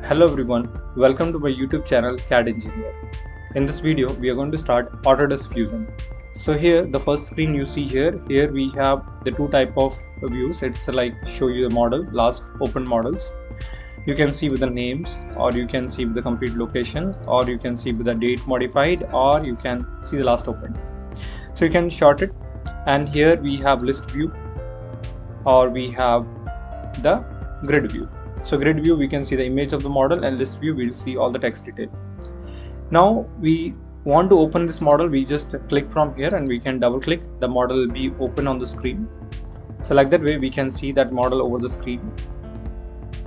Hello everyone, welcome to my YouTube channel CAD Engineer. In this video, we are going to start Autodesk Fusion. So here, the first screen you see here we have the two type of views. It's like show you the model, last open models. You can see with the names, or you can see with the complete location, or you can see with the date modified, or you can see the last open. So you can short it, and here we have list view, or we have the grid view. So grid view, we can see the image of the model, and list view, we'll see all the text detail. Now we want to open this model, we just click from here and we can double click. The model will be open on the screen. So like that way we can see that model over the screen.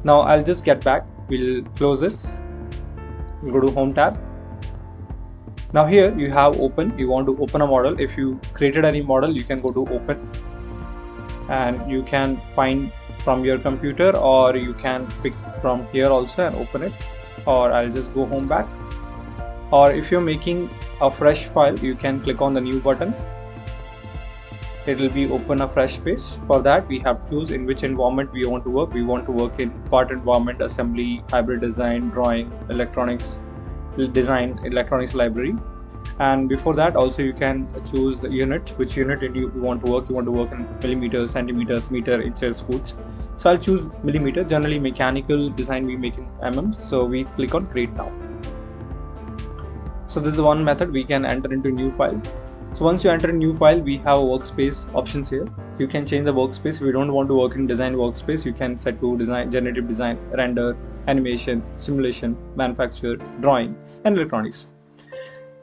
Now I'll just get back, we'll close this, we'll go to home tab. Now here you have open, you want to open a model. If you created any model, you can go to open and you can find from your computer, or you can pick from here also and open it, or I'll just go home back. Or if you're making a fresh file, you can click on the new button. It will be open a fresh page. For that we have to choose in which environment we want to work. We want to work in part environment, assembly, hybrid design, drawing, electronics design, electronics library. And before that also you can choose the unit, which unit you want to work. You want to work in millimeters, centimeters, meter, inches, foot. So I'll choose millimeter. Generally mechanical design we make in mm, so we click on create now. So this is one method. We can enter into new file. So once you enter a new file, we have workspace options here. You can change the workspace. If you don't want to work in design workspace, you can set to design, generative design, render, animation, simulation, manufacture, drawing, and electronics.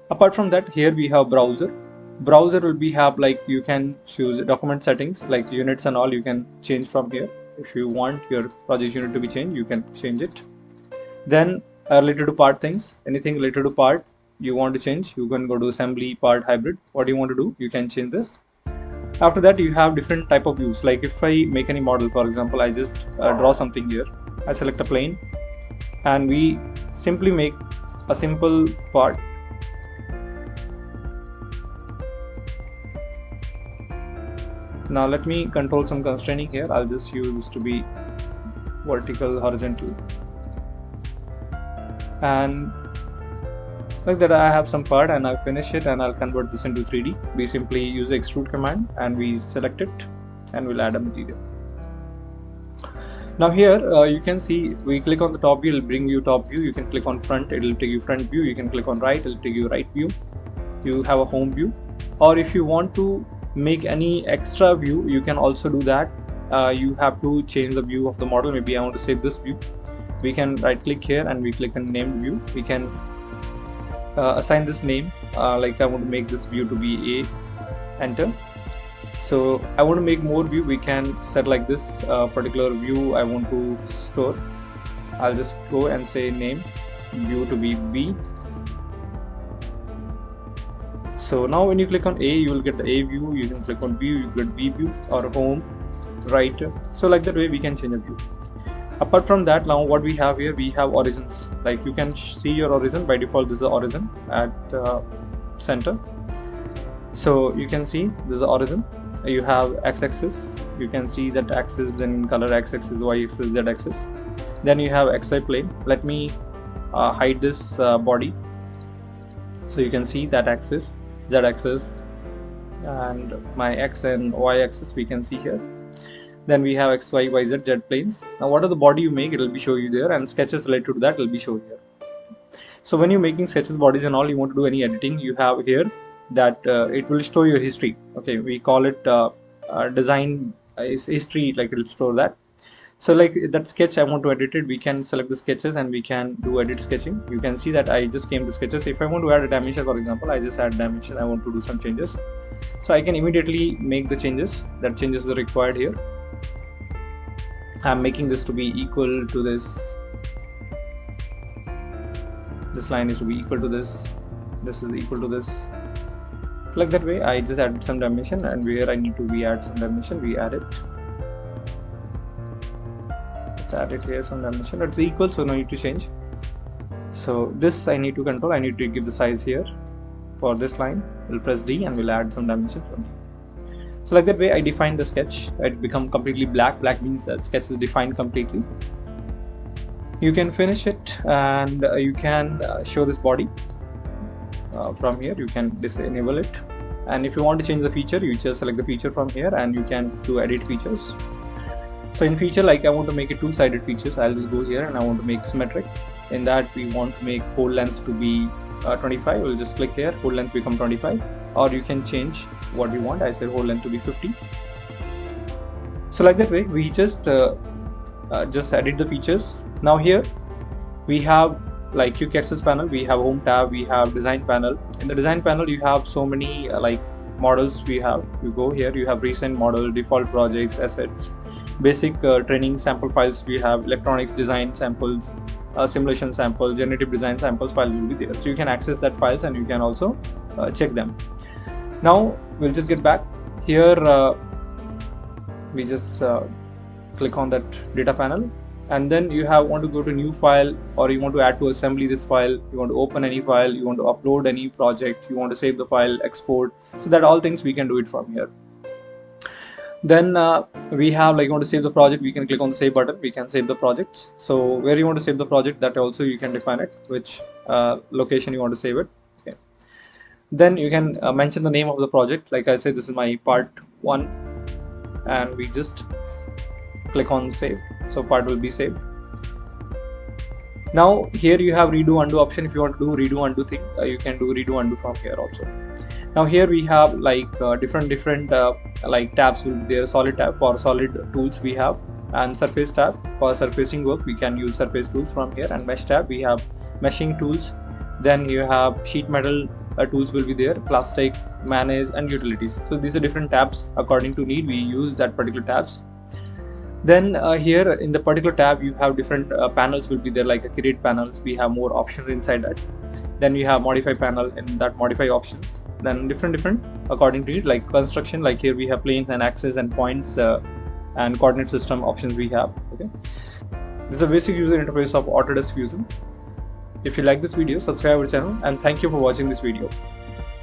Apart from that, here we have browser. Browser will be have like you can choose document settings like units and all. You can change from here. If you want your project unit to be changed, you can change it. Then related to part things, anything related to part you want to change, you can go to assembly, part, hybrid. What do you want to do, you can change this. After that you have different type of views. Like if I make any model, for example, I just draw something here. I select a plane and we simply make a simple part. Now let me control some constraining here. I'll just use this to be vertical, horizontal, and like that I have some part and I'll finish it and I'll convert this into 3D. We simply use the extrude command and we select it and we'll add a material. Now here you can see we click on the top view, it'll bring you top view. You can click on front, it'll take you front view. You can click on right, it'll take you right view. You have a home view, or if you want to make any extra view, you can also do that. You have to change the view of the model. Maybe I want to save this view. We can right click here and we click on named view. We can assign this name, like I want to make this view to be A, enter. So I want to make more view, we can set like this particular view I want to store. I'll just go and say name view to be B. So now when you click on A, you will get the A view. You can click on view, you get B view, or home, right. So like that way we can change a view. Apart from that, now what we have here, we have origins. Like you can see your origin. By default this is the origin at center. So you can see this is the origin. You have x-axis, you can see that axis in color, x-axis, y-axis, z-axis. Then you have xy plane. Let me hide this body, so you can see that axis, z-axis, and my x and y-axis we can see here. Then we have x, y, y, z, z planes. Now what are the body you make, it will be show you there, and sketches related to that will be shown here. So when you're making sketches, bodies and all, you want to do any editing, you have here that it will store your history. Okay, we call it design history, like it will store that. So like that sketch I want to edit it, we can select the sketches and we can do edit sketching. You can see that I just came to sketches. If I want to add a dimension, for example, I just add dimension, I want to do some changes, so I can immediately make the changes. That changes are required here. I'm making this to be equal to this. This line is to be equal to this. This is equal to this. Like that way I just added some dimension, and where I need to add some dimension, we add it. Let's add it here, some dimension. It's equal, so no need to change. So this I need to control. I need to give the size here for this line. We'll press D and we'll add some dimension from here. So like that way I define the sketch. It become completely black. Black means that sketch is defined completely. You can finish it, and you can show this body from here. You can disable it, and if you want to change the feature, you just select the feature from here and you can do edit features. So in feature, like I want to make it two-sided features, I'll just go here and I want to make symmetric. In that, we want to make whole length to be 25. We'll just click here, whole length become 25, or you can change what you want. I said whole length to be 50. So like that way, we just edit the features. Now here we have like quick access panel, we have home tab, we have design panel. In the design panel, you have so many like models. We have, you go here, you have recent model, default projects, assets, basic training sample files. We have electronics design samples, simulation sample, generative design samples file will be there. So you can access that files and you can also check them. Now we'll just get back here. We just click on that data panel, and then you want to go to new file, or you want to add to assembly this file, you want to open any file, you want to upload any project, you want to save the file, export. So that all things we can do it from here. Then we have, like, you want to save the project, we can click on the save button, we can save the project. So where you want to save the project, that also you can define it, which location you want to save it. Okay. Then you can mention the name of the project. Like I said, this is my part 1, and we just click on save, so part will be saved. Now here you have redo undo option. If you want to do redo undo thing, you can do redo undo from here also. Now here we have like different like tabs will be there. Solid tab for solid tools we have, and surface tab for surfacing work, we can use surface tools from here, and mesh tab we have meshing tools. Then you have sheet metal tools will be there, plastic, manage, and utilities. So these are different tabs. According to need, we use that particular tabs. Then here in the particular tab, you have different panels will be there, like a create panels. We have more options inside that. Then we have modify panel, in that modify options. Then different according to need, like construction, like here we have planes and axes and points and coordinate system options we have. Okay, this is a basic user interface of Autodesk Fusion. If you like this video, subscribe our channel, and thank you for watching this video.